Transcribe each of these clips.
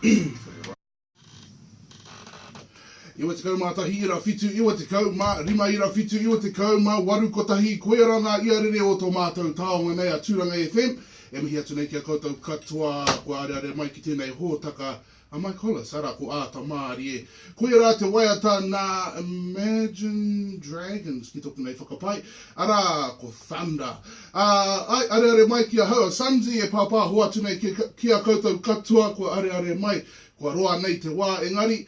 Iwa te kau mātahi ira whitu, iwa te kau rima ira whitu, iwa te kau waru kotahi, koe ranga ia rere o tō mātou taonga nei a Tūranga FM. E mihi atu nei kia koutou katoa, ko are mai ki tēnei hōtaka, a mai kola, sara ko āta māri e. Koe rā te waiata nā Imagine Dragons, ki toku nei whakapai, ara ko Thunder. Are mai kia hau, SONZE e pāpā hoa atu nei kia koutou katoa, ko are mai. Kua roa nei te wā, engari,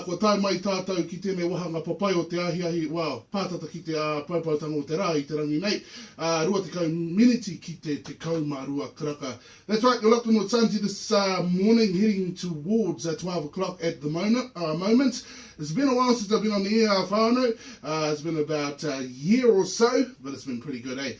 kua tai mai tātou ki tēnei wahanga papai o te ahiahi, pātata ki te paupautanga o te rā i te rangi nei, rua te kau miniti ki te kaumārua karaka. That's right, you're locked in with SONZE this morning, heading towards 12 o'clock at the moment. It's been a while since I've been on the air, whānau. It's been about a year or so, but it's been pretty good, eh?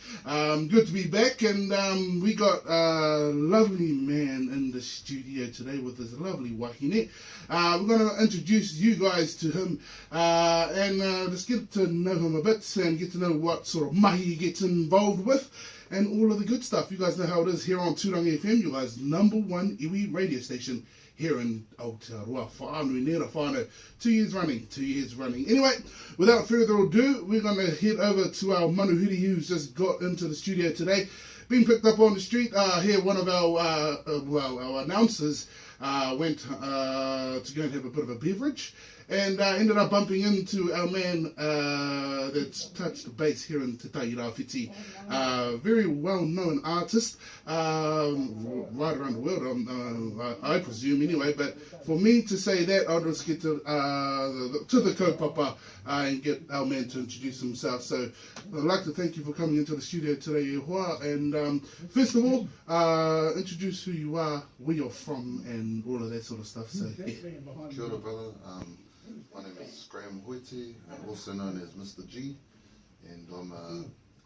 Good to be back, and we got a lovely man in the studio today with his lovely wahine. We're going to introduce you guys to him and just get to know him a bit and get to know what sort of mahi he gets involved with and all of the good stuff. You guys know how it is here on Tūranga FM, you guys' #1 iwi radio station here in Aotearoa, whānui nera whānau. 2 years running. Anyway, without further ado, we're going to head over to our manuhiri who's just got into the studio today. Been picked up on the street. Here, one of our announcers went to go and have a bit of a beverage and ended up bumping into our man that's touched the base here in Te Tai Rāwhiti. Very well-known artist right around the world, I presume anyway, but for me to say that, I'll just get to the kaupapa and get our man to introduce himself. So I'd like to thank you for coming into the studio today, Ehua, and first of all, introduce who you are, where you're from, and all of that sort of stuff. So, yeah. Kia ora, brother. My name is Graham Hoiti, also known as Mr.G, and I'm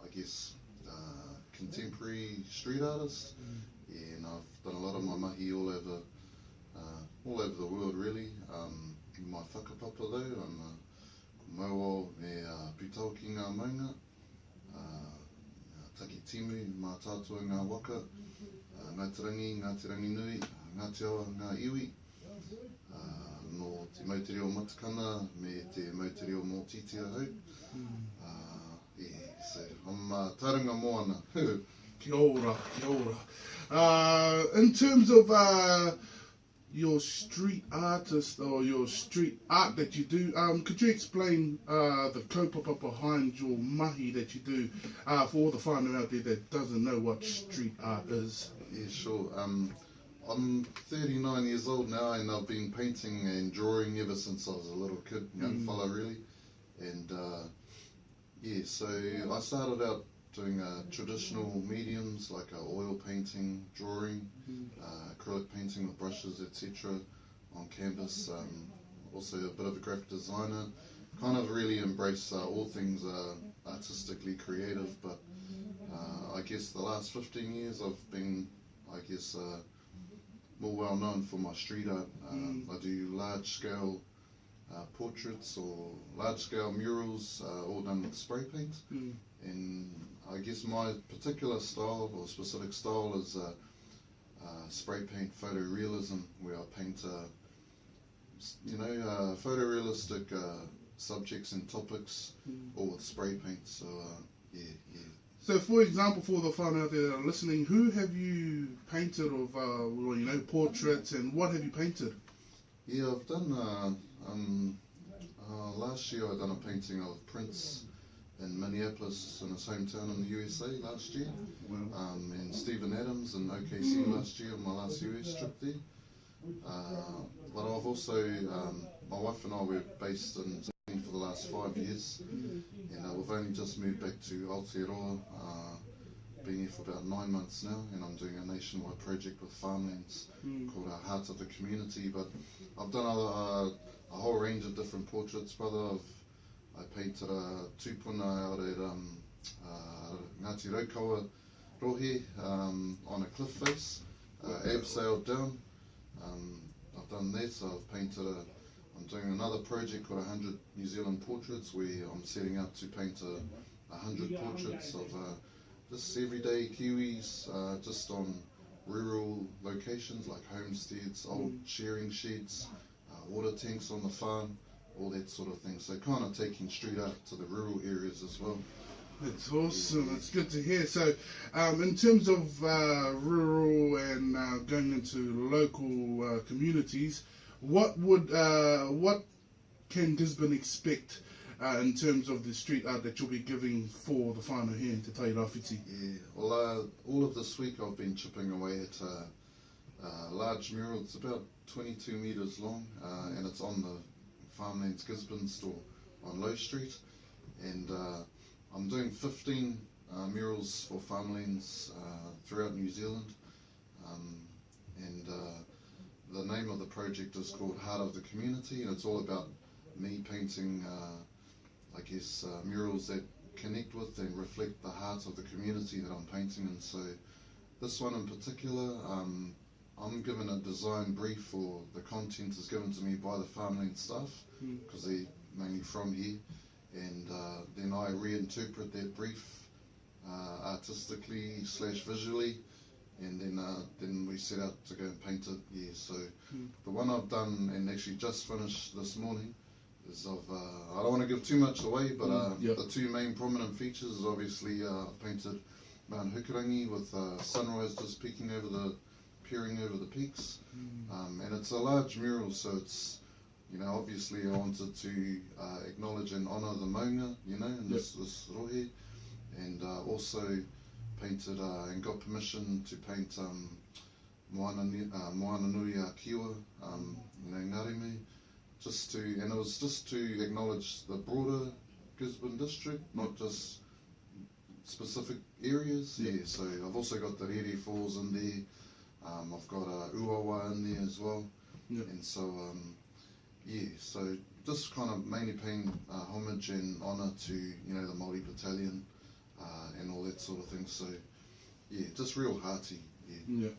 I guess contemporary street artist, and I've done a lot of my mahi all over the world really. My whakapapa though, I'm Mauo me Pūtau ki ngā maunga, taki timu, mā tātua ngā waka, ngā te rangi nui, ngā te awa, ngā iwi, no te mautireo matakana me te mautireo mō titia hau. So I'm tauranga moana. Kia ora. In terms of your street artist or your street art that you do, could you explain the kaupapa behind your mahi that you do for all the whānau out there that doesn't know what street art is? Yeah, sure. I'm 39 years old now, and I've been painting and drawing ever since I was a little kid, young fella really. And yeah, so I started out doing traditional mediums like oil painting, drawing, acrylic painting with brushes, etc. on canvas. Also a bit of a graphic designer. Kind of really embrace all things artistically creative, but I guess the last 15 years I've been, more well known for my street art. I do large scale portraits or large scale murals, all done with spray paint. And I guess my particular style or specific style is spray paint photorealism, where I paint photorealistic subjects and topics, all with spray paint. So yeah. So, for example, for the whānau out there that are listening, who have you painted of, portraits, and what have you painted? Yeah, I've done, last year I done a painting of Prince in Minneapolis, in his hometown in the USA last year, and Stephen Adams in OKC last year, on my last US trip there. But I've also, my wife and I were based in Sydney for the last 5 years, and we've only just moved back to Aotearoa, been here for about 9 months now, and I'm doing a nationwide project with farmlands called Heart of the Community. But I've done a whole range of different portraits, brother. I painted a tūpuna out at Ngāti Raukawa Rohe on a cliff face, abseiled down. I've done that, so I've painted I'm doing another project called 100 New Zealand Portraits, where I'm setting out to paint 100 portraits of just everyday Kiwis, just on rural locations like homesteads, old shearing sheds, water tanks on the farm, all that sort of thing. So kind of taking street art to the rural areas as well. That's awesome. That's good to hear. So, in terms of rural and going into local communities, what can Gisborne expect in terms of the street art that you'll be giving for the whānau here in Te Tai Rāwhiti? Yeah, well, all of this week I've been chipping away at a large mural. It's about 22 metres long, and it's on the Farmlands Gisborne store on Low Street, and I'm doing 15 murals for farmlands throughout New Zealand, and the name of the project is called Heart of the Community, and it's all about me painting, I guess, murals that connect with and reflect the heart of the community that I'm painting. And so this one in particular, I'm given a design brief, or the content is given to me by the farmland staff, because they're mainly from here, and then I reinterpret that brief artistically / visually, and then we set out to go and paint it. Yeah, so the one I've done and actually just finished this morning is of, I don't want to give too much away, but the two main prominent features is obviously I've painted Mount Hukarangi with sunrise just peering over the peaks, and it's a large mural, so it's, you know, obviously I wanted to acknowledge and honour the maunga, you know, in this rohe, and also painted and got permission to paint Moana Nui a Kiwa, you know, Ngareme, and it was just to acknowledge the broader Gisborne district, not just specific areas. Yeah, so I've also got the Rere Falls in there, I've got Uawa in there as well, and so yeah, so just kind of mainly paying homage and honour to, you know, the Māori battalion and all that sort of thing. So yeah, just real hearty. Yeah.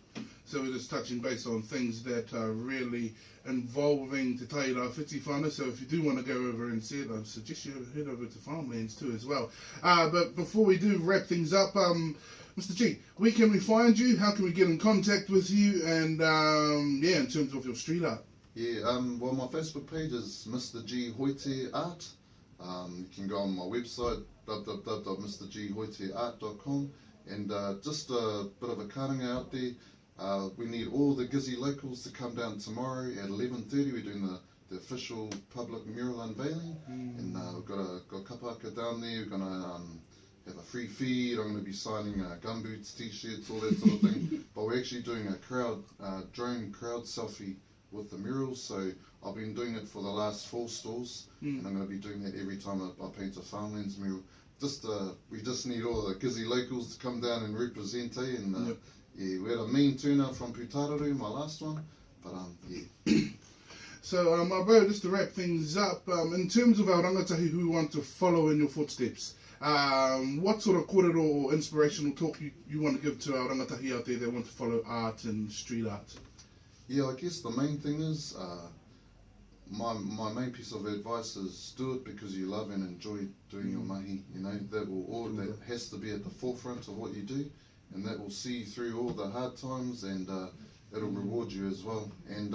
So we're just touching base on things that are really involving Te Tai Rāwhiti whānau. So if you do want to go over and see it, I suggest you head over to Farmlands too as well. But before we do wrap things up, Mr. G, where can we find you? How can we get in contact with you? And yeah, in terms of your street art. Yeah, well, my Facebook page is Mr.G Hoite Art. You can go on my website, www.mrghoiteart.com, and just a bit of a karanga out there. We need all the Gizzy locals to come down tomorrow at 11:30. We're doing the official public mural unveiling, and we've got a kapaka down there. We're going to have a free feed. I'm going to be signing gumboots, t-shirts, all that sort of thing. But we're actually doing a drone crowd selfie with the murals, so I've been doing it for the last 4 stores, and I'm going to be doing that every time I paint a farmlands mural. We just need all the Gizzy locals to come down and represent, and yeah, we had a mean turnout from Putararu, my last one, but yeah. So my bro, just to wrap things up, in terms of our rangatahi who want to follow in your footsteps, what sort of kōrero or inspirational talk you want to give to our rangatahi out there that want to follow art and street art? Yeah, I guess the main thing is, my main piece of advice is do it because you love and enjoy doing your mahi. You know, that has to be at the forefront of what you do, and that will see you through all the hard times, and it'll reward you as well. And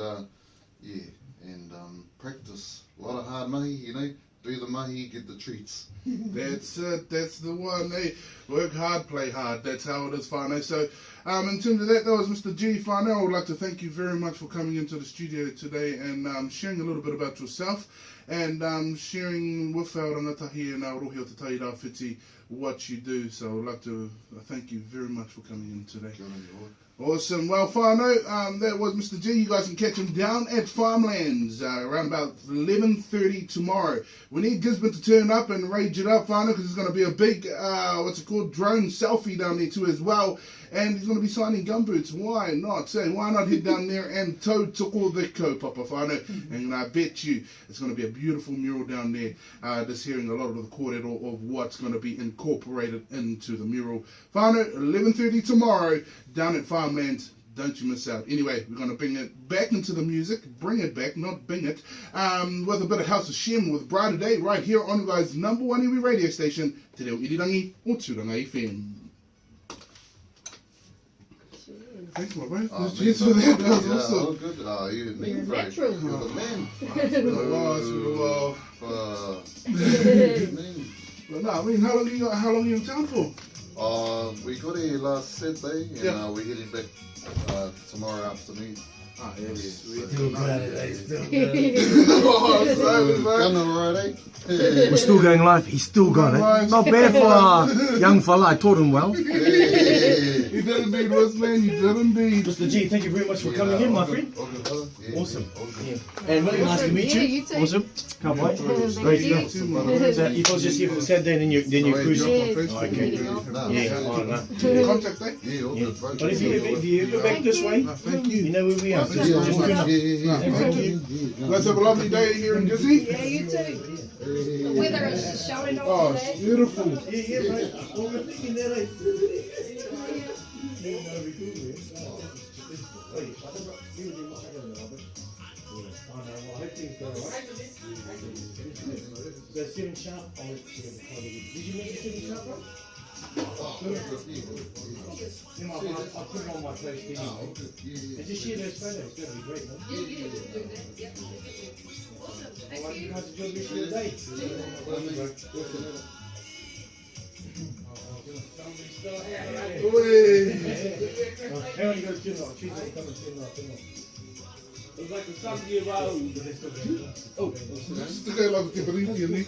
yeah, and practice a lot of hard mahi. You know, do the mahi, get the treats. That's it. That's the one. Hey, work hard, play hard. That's how it is, whānau. So, in terms of that was Mr. G, whānau. I would like to thank you very much for coming into the studio today and sharing a little bit about yourself and sharing with our rangatahi and our rohi o Te Tai Rāwhiti what you do. So I would like to thank you very much for coming in today. Awesome. Well, whānau, that was Mr. G. You guys can catch him down at Farmlands around about 11:30 tomorrow. We need Gisborne to turn up and rage it up, whānau, because there's going to be a big, drone selfie down there too as well. And he's going to be signing gumboots. Why not? Say, why not head down there and tau toko the kaupapa, whānau? And I bet you it's going to be a beautiful mural down there. Just hearing a lot of the kōrero of what's going to be incorporated into the mural. Whānau, 11:30 tomorrow down at Farmlands. Don't you miss out. Anyway, we're going to bring it back into the music. Bring it back, not bing it. With a bit of House of Shem with Brighter Day right here on you guys' #1 iwi radio station, Te Reo Irirangi o Tūranga FM. Thanks, my bro. Oh, Cheers for that. That was yeah, all awesome. good. You and me, You're a bro. natural. You're the man. It's been a while. It's been a while. Man. But no, I mean, how long are you in town for? We got here last Saturday, and Yeah. we're heading back tomorrow afternoon. Ah, yes. Still got it, eh? Still got it. Oh, so, bro. Done alright, We're still going live. He's still got it. Not bad for a young fella. I taught him well. You did indeed, West man. You did indeed. Mr. G, thank you very much for coming in, my friend. Awesome. And really nice to meet Yeah, you. you too. Awesome. Can't wait. Thank Great you. stuff. So if I was just here for Saturday, then you cruise. Yes, Okay. meeting off. Yeah, oh, no. Contact, eh? Yeah, all good, bro. But if you ever back this way, No, thank you you. know where we are. Just Yeah, turn up. Thank you. Let's have a lovely day here in Gizzy. Yeah, you too. The weather is just showing Oh, off it's today. beautiful. Yeah, mate. Well, we're thinking that, eh? So 7 sharp, I'll let you know. Did you make it 7 sharp, bro? I'll put it on my post anyway. And just share those photos, that'd be great, man. Yeah, you do that. Yep. Awesome. Well, Thank you you. guys enjoy the rest of the day. Oi. Hang on, you gotta turn off. She's gonna come and turn off. It's like a Sunday road, but it's okay. Oh, Just go like a Tibariki, you know.